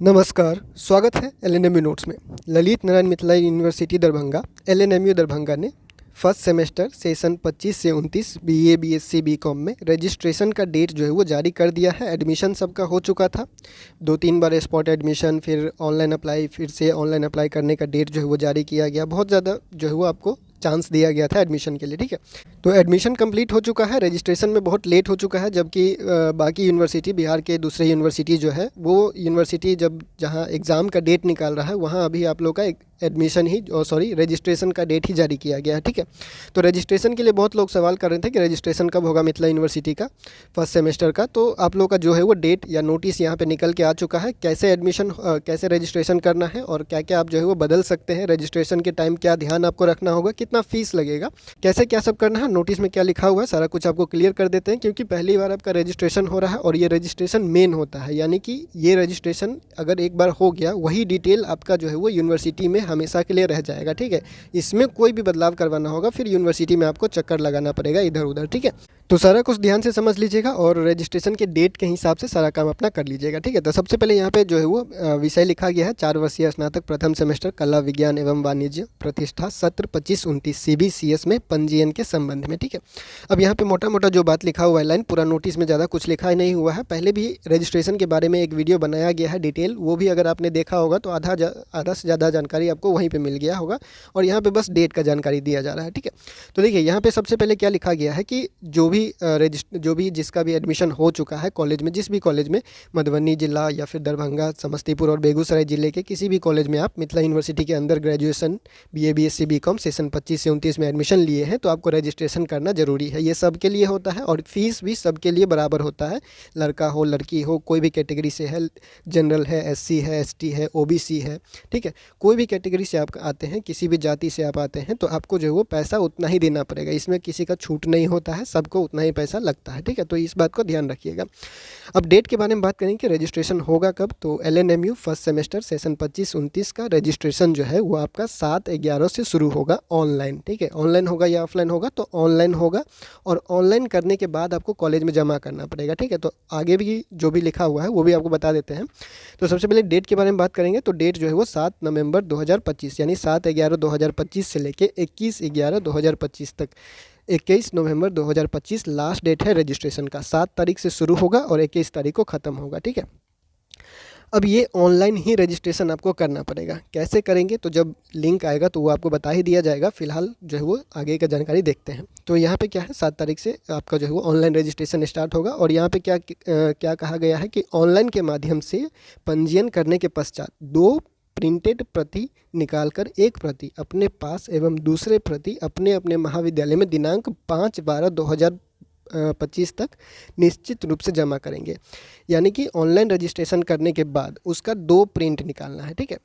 नमस्कार, स्वागत है एलएनएमयू नोट्स में। ललित नारायण मिथिला यूनिवर्सिटी दरभंगा एलएनएमयू दरभंगा ने फर्स्ट सेमेस्टर सेशन 25 से 29 बीए, बीएससी, बीकॉम में रजिस्ट्रेशन का डेट जो है वो जारी कर दिया है। एडमिशन सबका हो चुका था, 2-3 बार स्पॉट एडमिशन, फिर ऑनलाइन अप्लाई, फिर से ऑनलाइन अप्लाई करने का डेट जो है वो जारी किया गया। बहुत ज़्यादा जो है वो आपको चांस दिया गया था एडमिशन के लिए, ठीक है। तो एडमिशन कंप्लीट हो चुका है, रजिस्ट्रेशन में बहुत लेट हो चुका है, जबकि बाकी यूनिवर्सिटी, बिहार के दूसरे यूनिवर्सिटी जो है वो यूनिवर्सिटी जब जहां एग्ज़ाम का डेट निकाल रहा है वहां अभी आप लोग का एडमिशन ही रजिस्ट्रेशन का डेट ही जारी किया गया है, ठीक है। तो रजिस्ट्रेशन के लिए बहुत लोग सवाल कर रहे थे कि रजिस्ट्रेशन कब होगा मिथिला यूनिवर्सिटी का फर्स्ट सेमेस्टर का। तो आप लोग का जो है वो डेट या नोटिस यहाँ पे निकल के आ चुका है, कैसे एडमिशन कैसे रजिस्ट्रेशन करना है और क्या क्या आप जो है वो बदल सकते हैं। रजिस्ट्रेशन के टाइम क्या ध्यान आपको रखना होगा, कितना फीस लगेगा, कैसे क्या सब करना है, नोटिस में क्या लिखा हुआ है, सारा कुछ आपको क्लियर कर देते हैं। क्योंकि पहली बार आपका रजिस्ट्रेशन हो रहा है और ये रजिस्ट्रेशन मेन होता है, यानी कि ये रजिस्ट्रेशन अगर एक बार हो गया वही डिटेल आपका जो है वो यूनिवर्सिटी में हमेशा के लिए रह जाएगा, ठीक है। इसमें कोई भी बदलाव करवाना होगा फिर यूनिवर्सिटी में आपको चक्कर लगाना पड़ेगा इधर उधर, ठीक है। तो सारा कुछ ध्यान से समझ लीजिएगा और रजिस्ट्रेशन के डेट के हिसाब से सारा काम अपना कर लीजिएगा, ठीक है। तो सबसे पहले यहाँ पे जो है वो विषय लिखा गया है 4 वर्षीय स्नातक प्रथम सेमेस्टर कला विज्ञान एवं वाणिज्य प्रतिष्ठा सत्र 25-29 CBCS में पंजीयन के संबंध में, ठीक है। अब यहाँ पे मोटा मोटा जो बात लिखा हुआ है लाइन, पूरा नोटिस में ज़्यादा कुछ लिखा ही नहीं हुआ है। पहले भी रजिस्ट्रेशन के बारे में एक वीडियो बनाया गया है डिटेल, वो भी अगर आपने देखा होगा तो आधा से ज़्यादा जानकारी आपको वहीं पर मिल गया होगा और यहाँ पर बस डेट का जानकारी दिया जा रहा है, ठीक है। तो देखिए यहाँ पर सबसे पहले क्या लिखा गया है कि जो भी जिसका भी एडमिशन हो चुका है कॉलेज में, जिस भी कॉलेज में, मधुबनी जिला या फिर दरभंगा, समस्तीपुर और बेगूसराय जिले के किसी भी कॉलेज में आप मिथिला यूनिवर्सिटी के अंदर graduation, BA, BSc, BCom session 25 से 29 में एडमिशन लिए हैं तो आपको रजिस्ट्रेशन करना जरूरी है। ये सबके लिए होता है और फीस भी सबके लिए बराबर होता है, लड़का हो लड़की हो, कोई भी कैटेगरी से है, जनरल है, एससी है, एसटी है, ओबीसी है, ठीक है। कोई भी कैटेगरी से आप आते हैं, किसी भी जाति से आप आते हैं तो आपको जो है वो पैसा उतना ही देना पड़ेगा। इसमें किसी का छूट नहीं होता है, सबको उतना ही पैसा लगता है, ठीक है। तो इस बात को ध्यान रखिएगा। अब डेट के बारे में बात करेंगे कि रजिस्ट्रेशन होगा कब। तो एलएनएमयू फर्स्ट सेमेस्टर सेशन 25-29 का रजिस्ट्रेशन जो है वो आपका 7/11 से शुरू होगा ऑनलाइन, ठीक है। ऑनलाइन होगा या ऑफलाइन होगा, तो ऑनलाइन होगा और ऑनलाइन करने के बाद आपको कॉलेज में जमा करना पड़ेगा, ठीक है। तो आगे भी जो भी लिखा हुआ है वो भी आपको बता देते हैं। तो सबसे पहले डेट के बारे में बात करेंगे तो डेट जो है वो 7 नवंबर 2025 यानी 7/11/2025 से लेके 21/11/2025 तक। 21 नवंबर 2025 लास्ट डेट है रजिस्ट्रेशन का। 7 तारीख से शुरू होगा और 21 तारीख को ख़त्म होगा, ठीक है। अब ये ऑनलाइन ही रजिस्ट्रेशन आपको करना पड़ेगा। कैसे करेंगे तो जब लिंक आएगा तो वो आपको बता ही दिया जाएगा। फिलहाल जो है वो आगे का जानकारी देखते हैं। तो यहाँ पे क्या है, 7 तारीख से आपका जो है वो ऑनलाइन रजिस्ट्रेशन स्टार्ट होगा और यहाँ पे क्या कहा गया है कि ऑनलाइन के माध्यम से पंजीयन करने के पश्चात 2 प्रिंटेड प्रति निकालकर एक प्रति अपने पास एवं दूसरे प्रति अपने अपने महाविद्यालय में दिनांक 5/12/2025 तक निश्चित रूप से जमा करेंगे। यानी कि ऑनलाइन रजिस्ट्रेशन करने के बाद उसका 2 प्रिंट निकालना है, ठीक है।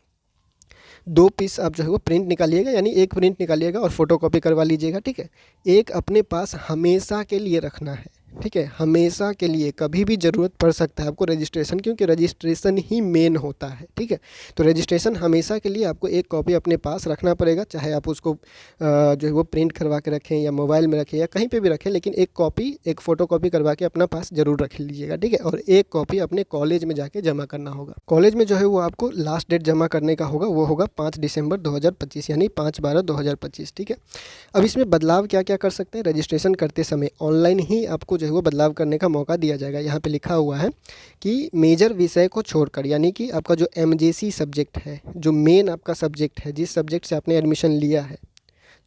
2 पीस आप जो है वो प्रिंट निकालिएगा, यानी एक प्रिंट निकालिएगा और फोटोकॉपी करवा लीजिएगा, ठीक है। एक अपने पास हमेशा के लिए रखना है, ठीक है। हमेशा के लिए, कभी भी ज़रूरत पड़ सकता है आपको रजिस्ट्रेशन, क्योंकि रजिस्ट्रेशन ही मेन होता है, ठीक है। तो रजिस्ट्रेशन हमेशा के लिए आपको एक कॉपी अपने पास रखना पड़ेगा, चाहे आप उसको जो है वो प्रिंट करवा के रखें या मोबाइल में रखें या कहीं पे भी रखें, लेकिन एक कॉपी, एक फ़ोटोकॉपी करवा के अपना पास ज़रूर रख लीजिएगा, ठीक है। और एक कॉपी अपने कॉलेज में जाके जमा करना होगा। कॉलेज में जो है वो आपको लास्ट डेट जमा करने का होगा, वो होगा 5 दिसंबर 2025 यानी 5/12/2025, ठीक है। अब इसमें बदलाव क्या क्या कर सकते हैं, रजिस्ट्रेशन करते समय ऑनलाइन ही आपको जो है वो बदलाव करने का मौका दिया जाएगा। यहाँ पे लिखा हुआ है कि मेजर विषय को छोड़कर, यानी कि आपका जो एमजेसी सब्जेक्ट है, जो मेन आपका सब्जेक्ट है, जिस सब्जेक्ट से आपने एडमिशन लिया है,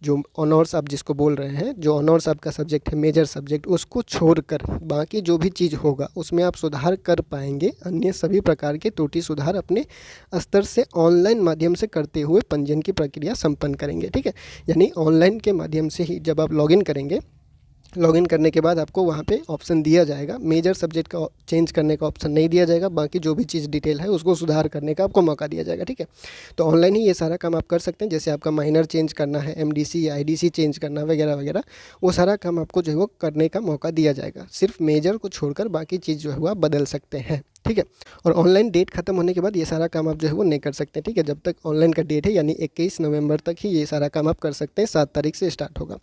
जो ऑनर्स आप जिसको बोल रहे हैं, जो ऑनर्स आपका सब्जेक्ट है, मेजर सब्जेक्ट, उसको छोड़कर बाकी जो भी चीज़ होगा उसमें आप सुधार कर पाएंगे। अन्य सभी प्रकार के त्रुटि सुधार अपने स्तर से ऑनलाइन माध्यम से करते हुए पंजीयन की प्रक्रिया संपन्न करेंगे, ठीक है। यानी ऑनलाइन के माध्यम से ही जब आप लॉगिन करेंगे, लॉगिन करने के बाद आपको वहाँ पे ऑप्शन दिया जाएगा, मेजर सब्जेक्ट का चेंज करने का ऑप्शन नहीं दिया जाएगा, बाकी जो भी चीज़ डिटेल है उसको सुधार करने का आपको मौका दिया जाएगा, ठीक है। तो ऑनलाइन ही ये सारा काम आप कर सकते हैं। जैसे आपका माइनर चेंज करना है, एमडीसी या आईडीसी चेंज करना वगैरह वगैरह, वो सारा काम आपको जो है वो करने का मौका दिया जाएगा। सिर्फ मेजर को छोड़कर बाकी चीज़ जो है वो आप बदल सकते हैं, ठीक है। और ऑनलाइन डेट खत्म होने के बाद ये सारा काम आप जो है वो नहीं कर सकते, ठीक है। जब तक ऑनलाइन का डेट है यानी 21 नवंबर तक ही ये सारा काम आप कर सकते हैं, 7 तारीख से स्टार्ट होगा।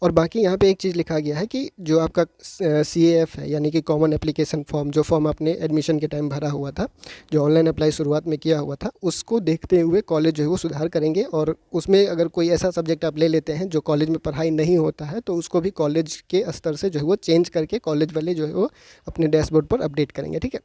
और बाकी यहाँ पे एक चीज़ लिखा गया है कि जो आपका CAF है यानी कि कॉमन एप्लीकेशन फॉर्म, जो फॉर्म आपने एडमिशन के टाइम भरा हुआ था, जो ऑनलाइन अप्लाई शुरुआत में किया हुआ था, उसको देखते हुए कॉलेज जो है वो सुधार करेंगे। और उसमें अगर कोई ऐसा सब्जेक्ट आप ले लेते हैं जो कॉलेज में पढ़ाई नहीं होता है तो उसको भी कॉलेज के स्तर से जो है वो चेंज करके कॉलेज वाले जो है वो अपने डैशबोर्ड पर अपडेट करेंगे, ठीक है।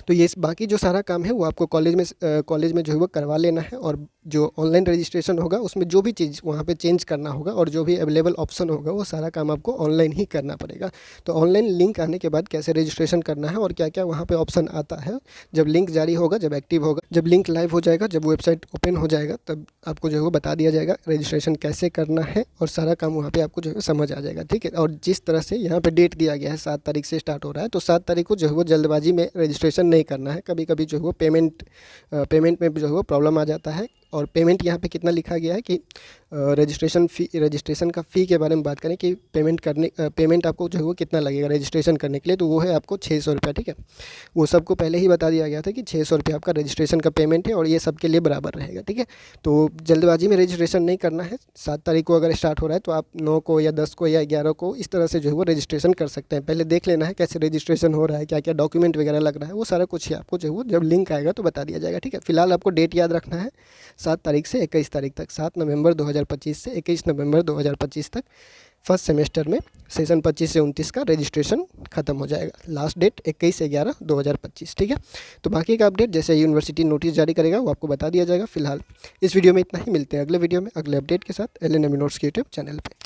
तो ये बाकी जो सारा काम है वो आपको कॉलेज में जो है वो करवा लेना है। और जो ऑनलाइन रजिस्ट्रेशन होगा उसमें जो भी चीज़ वहाँ पे चेंज करना होगा और जो भी अवेलेबल ऑप्शन होगा वो सारा काम आपको ऑनलाइन ही करना पड़ेगा। तो ऑनलाइन लिंक आने के बाद कैसे रजिस्ट्रेशन करना है और क्या क्या वहाँ पे ऑप्शन आता है, जब लिंक जारी होगा, जब एक्टिव होगा, जब लिंक लाइव हो जाएगा, जब वेबसाइट ओपन हो जाएगा, तब आपको जो है वो बता दिया जाएगा रजिस्ट्रेशन कैसे करना है और सारा काम वहाँ पर आपको जो है समझ आ जाएगा, ठीक है। और जिस तरह से यहाँ पर डेट दिया गया है 7 तारीख से स्टार्ट हो रहा है, तो 7 तारीख को जो है वो जल्दबाजी में रजिस्ट्रेशन नहीं करना है। कभी कभी जो है वो पेमेंट में जो है वो प्रॉब्लम आ जाता है। और पेमेंट यहाँ पे कितना लिखा गया है कि रजिस्ट्रेशन का फ़ी के बारे में बात करें कि पेमेंट आपको जो है वो कितना लगेगा रजिस्ट्रेशन करने के लिए, तो वो है आपको 600 रुपये, ठीक है। वो सबको पहले ही बता दिया गया था कि 600 रुपये आपका रजिस्ट्रेशन का पेमेंट है और ये सबके लिए बराबर रहेगा, ठीक है। तो जल्दबाजी में रजिस्ट्रेशन नहीं करना है। 7 तारीख को अगर स्टार्ट हो रहा है तो आप 9 को या 10 को या 11 को इस तरह से जो है वो रजिस्ट्रेशन कर सकते हैं। पहले देख लेना है कैसे रजिस्ट्रेशन हो रहा है, क्या क्या डॉक्यूमेंट वगैरह लग रहा है, वो सारा कुछ ही आपको जो है वो जब लिंक आएगा तो बता दिया जाएगा, ठीक है। फिलहाल आपको डेट याद रखना है 7 तारीख से 21 तारीख तक, 7 नवंबर 2025 से 21 नवंबर 2025 तक फर्स्ट सेमेस्टर में सेशन 25 से 29 का रजिस्ट्रेशन खत्म हो जाएगा। लास्ट डेट 21/11/2025, ठीक है। तो बाकी का अपडेट जैसे यूनिवर्सिटी नोटिस जारी करेगा वो आपको बता दिया जाएगा। फिलहाल इस वीडियो में इतना ही, मिलते हैं अगले वीडियो में अगले अपडेट के साथ LNME नोट्स के यूट्यूब चैनल पे।